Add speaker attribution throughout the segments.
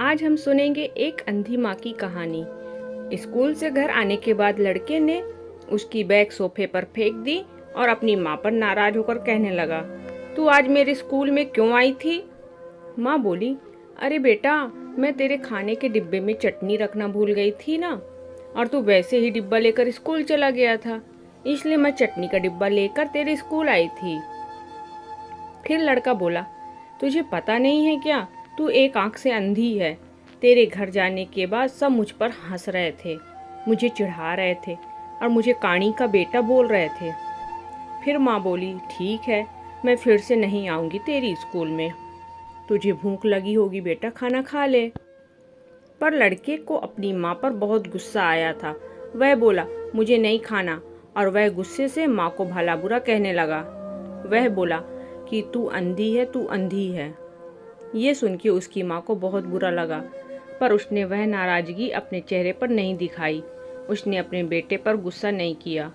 Speaker 1: आज हम सुनेंगे एक अंधी माँ की कहानी। स्कूल से घर आने के बाद लड़के ने उसकी बैग सोफे पर फेंक दी और अपनी माँ पर नाराज होकर कहने लगा, तू आज मेरे स्कूल में क्यों आई थी? माँ बोली, अरे बेटा, मैं तेरे खाने के डिब्बे में चटनी रखना भूल गई थी ना, और तू वैसे ही डिब्बा लेकर स्कूल चला गया था, इसलिए मैं चटनी का डिब्बा लेकर तेरे स्कूल आई थी। फिर लड़का बोला, तुझे पता नहीं है क्या, तू एक आंख से अंधी है। तेरे घर जाने के बाद सब मुझ पर हंस रहे थे, मुझे चिढ़ा रहे थे और मुझे काणी का बेटा बोल रहे थे। फिर माँ बोली, ठीक है, मैं फिर से नहीं आऊँगी तेरी स्कूल में। तुझे भूख लगी होगी बेटा, खाना खा ले। पर लड़के को अपनी माँ पर बहुत गुस्सा आया था। वह बोला, मुझे नहीं खाना, और वह गुस्से से माँ को भला बुरा कहने लगा। वह बोला कि तू अंधी है, तू अंधी है। ये सुन के उसकी माँ को बहुत बुरा लगा, पर उसने वह नाराजगी अपने चेहरे पर नहीं दिखाई। उसने अपने बेटे पर गुस्सा नहीं किया।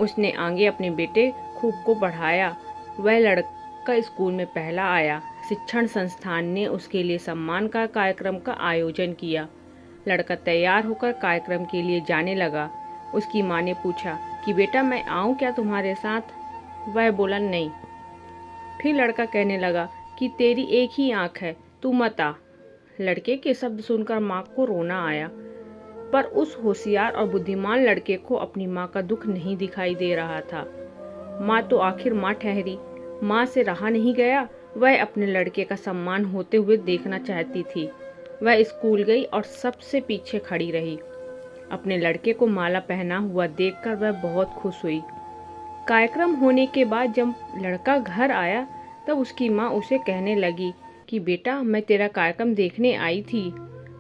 Speaker 1: उसने आगे अपने बेटे खूब को बढ़ाया। वह लड़का स्कूल में पहला आया। शिक्षण संस्थान ने उसके लिए सम्मान का कार्यक्रम का आयोजन किया। लड़का तैयार होकर कार्यक्रम के लिए जाने लगा। उसकी माँ ने पूछा कि बेटा, मैं आऊँ क्या तुम्हारे साथ? वह बोला, नहीं। फिर लड़का कहने लगा कि तेरी एक ही आंख है, तू मत आ। लड़के के शब्द सुनकर माँ को रोना आया, पर उस होशियार और बुद्धिमान लड़के को अपनी माँ का दुख नहीं दिखाई दे रहा था। माँ तो आखिर माँ ठहरी। माँ से रहा नहीं गया। वह अपने लड़के का सम्मान होते हुए देखना चाहती थी। वह स्कूल गई और सबसे पीछे खड़ी रही। अपने लड़के को माला पहना हुआ देखकर वह बहुत खुश हुई। कार्यक्रम होने के बाद जब लड़का घर आया तब उसकी माँ उसे कहने लगी कि बेटा, मैं तेरा कार्यक्रम देखने आई थी।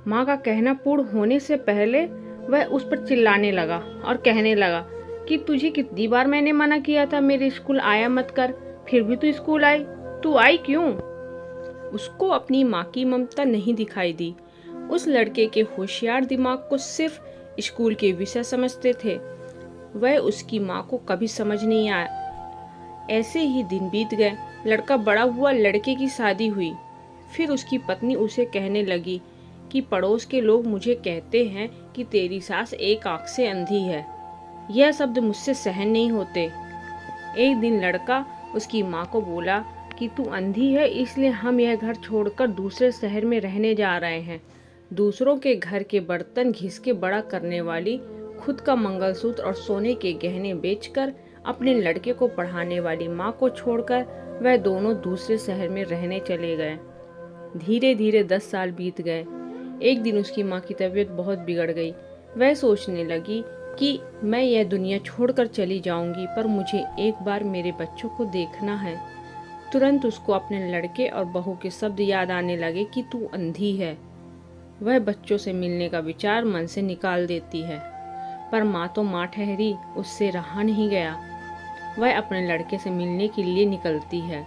Speaker 1: माँ का कहना पूर्ण होने से पहले वह उस पर चिल्लाने लगा और कहने लगा कि तुझे कितनी बार मैंने मना किया था मेरे स्कूल आया मत कर, फिर भी तू स्कूल आई। तू आई क्यों? उसको अपनी माँ की ममता नहीं दिखाई दी। उस लड़के के होशियार दिमाग को सिर्फ स्कूल के विषय समझते थे। वह उसकी माँ को कभी समझ नहीं आया। ऐसे ही दिन बीत गए। लड़का बड़ा हुआ, लड़के की शादी हुई। फिर उसकी पत्नी उसे कहने लगी कि पड़ोस के लोग मुझे कहते हैं कि तेरी सास एक आंख से अंधी है। यह शब्द मुझसे सहन नहीं होते। एक दिन लड़का उसकी माँ को बोला कि तू अंधी है, इसलिए हम यह घर छोड़कर दूसरे शहर में रहने जा रहे हैं। दूसरों के घर के बर्तन घिस के बड़ा करने वाली, खुद का मंगलसूत्र और सोने के गहने बेचकर अपने लड़के को पढ़ाने वाली माँ को छोड़कर वह दोनों दूसरे शहर में रहने चले गए। धीरे धीरे 10 साल बीत गए। एक दिन उसकी माँ की तबीयत बहुत बिगड़ गई। वह सोचने लगी कि मैं यह दुनिया छोड़कर चली जाऊंगी, पर मुझे एक बार मेरे बच्चों को देखना है। तुरंत उसको अपने लड़के और बहू के शब्द याद आने लगे कि तू अंधी है। वह बच्चों से मिलने का विचार मन से निकाल देती है, पर माँ तो माँ ठहरी, उससे रहा नहीं गया। वह अपने लड़के से मिलने के लिए निकलती है।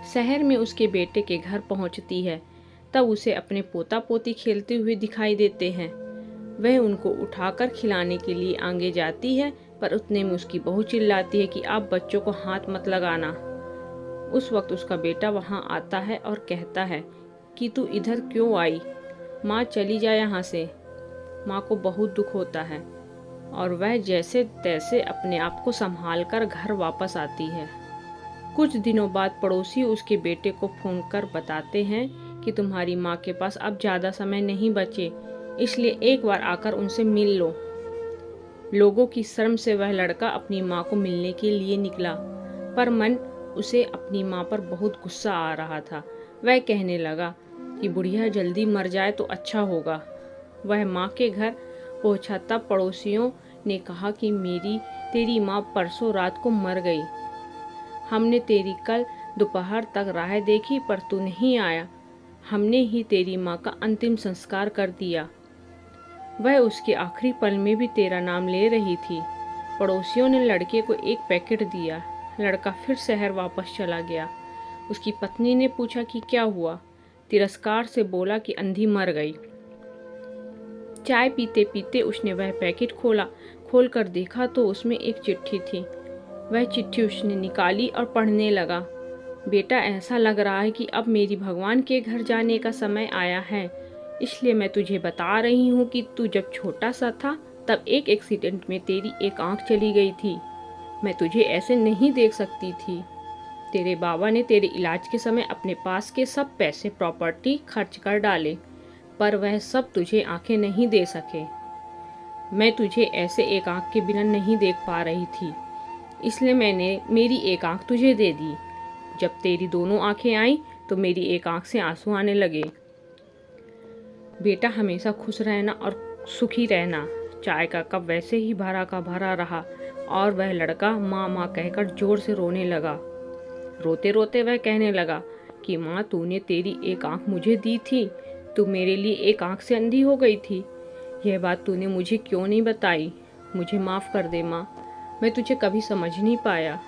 Speaker 1: शहर में उसके बेटे के घर पहुंचती है, तब उसे अपने पोता पोती खेलते हुए दिखाई देते हैं। वह उनको उठाकर खिलाने के लिए आगे जाती है, पर उतने में उसकी बहू चिल्लाती है कि आप बच्चों को हाथ मत लगाना। उस वक्त उसका बेटा वहां आता है और कहता है कि तू इधर क्यों आई? माँ, चली जा यहाँ से। माँ को बहुत दुख होता है और वह जैसे तैसे अपने आप को संभाल कर घर वापस आती है। कुछ दिनों बाद पड़ोसी उसके बेटे को फोन कर बताते हैं कि तुम्हारी माँ के पास अब ज़्यादा समय नहीं बचे, इसलिए एक बार आकर उनसे मिल लो। लोगों की शर्म से वह लड़का अपनी माँ को मिलने के लिए निकला, पर मन उसे अपनी माँ पर बहुत गुस्सा आ रहा था। वह कहने लगा कि बुढ़िया जल्दी मर जाए तो अच्छा होगा। वह माँ के घर पहुँचा तब पड़ोसियों ने कहा कि तेरी माँ परसों रात को मर गई। हमने तेरी कल दोपहर तक राह देखी, पर तू नहीं आया। हमने ही तेरी माँ का अंतिम संस्कार कर दिया। वह उसके आखिरी पल में भी तेरा नाम ले रही थी। पड़ोसियों ने लड़के को एक पैकेट दिया। लड़का फिर शहर वापस चला गया। उसकी पत्नी ने पूछा कि क्या हुआ? तिरस्कार से बोला कि अंधी मर गई। चाय पीते पीते उसने वह पैकेट खोलकर देखा तो उसमें एक चिट्ठी थी। वह चिट्ठी उसने निकाली और पढ़ने लगा। बेटा, ऐसा लग रहा है कि अब मेरी भगवान के घर जाने का समय आया है, इसलिए मैं तुझे बता रही हूँ कि तू जब छोटा सा था तब एक एक्सीडेंट में तेरी एक आंख चली गई थी। मैं तुझे ऐसे नहीं देख सकती थी। तेरे बाबा ने तेरे इलाज के समय अपने पास के सब पैसे प्रॉपर्टी खर्च कर डाले, पर वह सब तुझे आंखें नहीं दे सके। मैं तुझे ऐसे एक आंख के बिना नहीं देख पा रही थी, इसलिए मैंने मेरी एक आंख तुझे दे दी। जब तेरी दोनों आंखें आईं तो मेरी एक आंख से आंसू आने लगे। बेटा, हमेशा खुश रहना और सुखी रहना। चाय का कप वैसे ही भरा का भरा रहा और वह लड़का माँ माँ कहकर जोर से रोने लगा। रोते रोते वह कहने लगा कि माँ, तूने तेरी एक आंख मुझे दी थी, तू मेरे लिए एक आंख से अंधी हो गई थी। यह बात तूने मुझे क्यों नहीं बताई? मुझे माफ़ कर दे माँ, मैं तुझे कभी समझ नहीं पाया।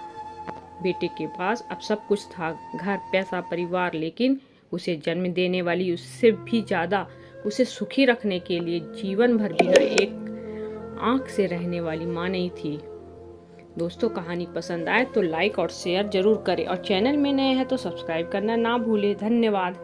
Speaker 1: बेटे के पास अब सब कुछ था, घर, पैसा, परिवार, लेकिन उसे जन्म देने वाली उससे भी ज़्यादा उसे सुखी रखने के लिए जीवन भर बिना एक आंख से रहने वाली माँ नहीं थी। दोस्तों, कहानी पसंद आए तो लाइक और शेयर जरूर करें और चैनल में नए हैं तो सब्सक्राइब करना ना भूलें। धन्यवाद।